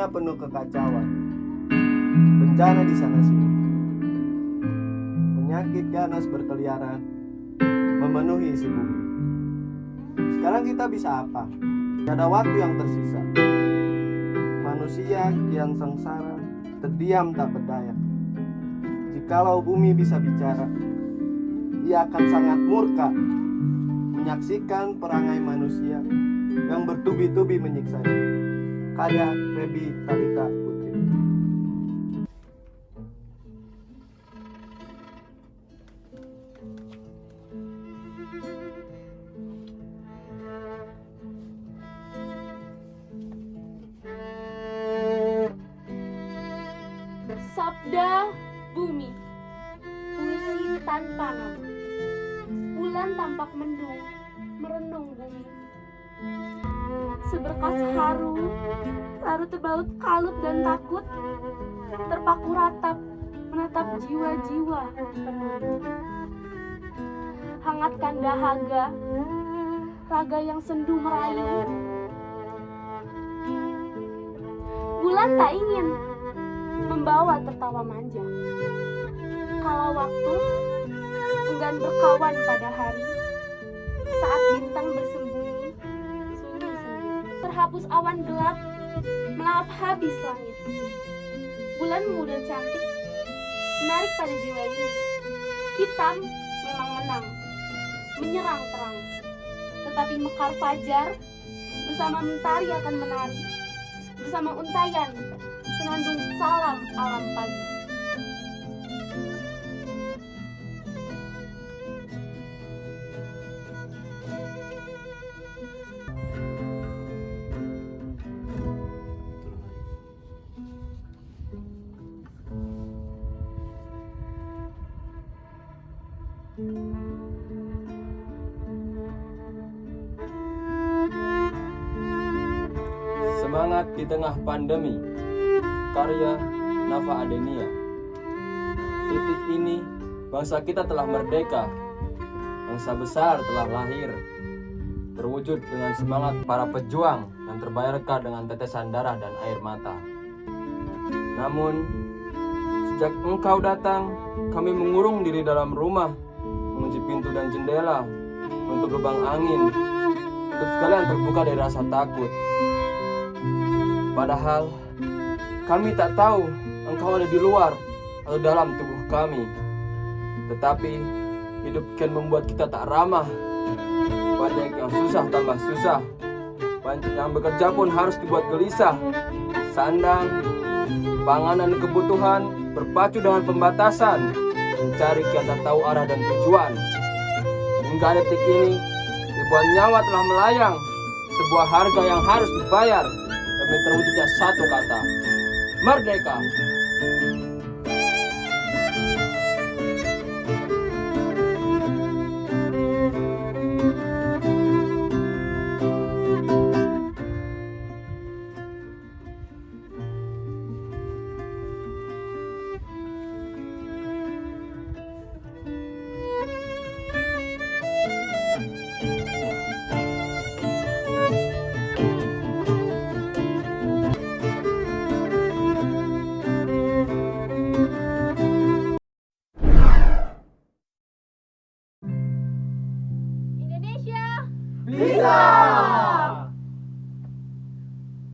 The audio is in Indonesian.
dunia penuh kekacauan, bencana di sana sini, penyakit ganas berkeliaran memenuhi isi bumi. Sekarang kita bisa apa? Tidak ada waktu yang tersisa. Manusia kian sengsara, terdiam tak berdaya. Jikalau bumi bisa bicara, ia akan sangat murka menyaksikan perangai manusia yang bertubi-tubi menyiksanya. Karya Febi Talita Putri. Sabda Bumi. Puisi tanpa nama. Bulan tampak mendung, merenung bumi. Seberkas haru, lalu terbalut kalut dan takut, terpaku ratap, menatap jiwa-jiwa penuh. Hangatkan dahaga, raga yang sendu merayu. Bulan tak ingin membawa tertawa manja. Kala waktu enggan berkawan pada hari, saat bintang bersembunyi sunyi sendiri. Terhapus awan gelap, melahap habis langit. Bulan muda cantik, menarik pada jiwa ini. Hitam memang menang, menyerang terang. Tetapi mekar fajar, bersama mentari akan menari. Bersama untayan, senandung salam alam pagi. Semangat di tengah pandemi. Karya Nafa Adenia. Titik ini bangsa kita telah merdeka. Bangsa besar telah lahir, terwujud dengan semangat para pejuang yang terbayarkan dengan tetesan darah dan air mata. Namun, sejak engkau datang, kami mengurung diri dalam rumah, mengunci pintu dan jendela, untuk lubang angin, untuk sekalian terbuka dari rasa takut. Padahal kami tak tahu engkau ada di luar atau dalam tubuh kami. Tetapi hidup kian membuat kita tak ramah. Banyak yang susah tambah susah. Banyak yang bekerja pun harus dibuat gelisah. Sandang, panganan dan kebutuhan berpacu dengan pembatasan. Mencari kian tak tahu arah dan tujuan. Hingga detik ini ribuan nyawa telah melayang. Sebuah harga yang harus dibayar demi terwujudnya satu kata: merdeka. Indonesia Bisa!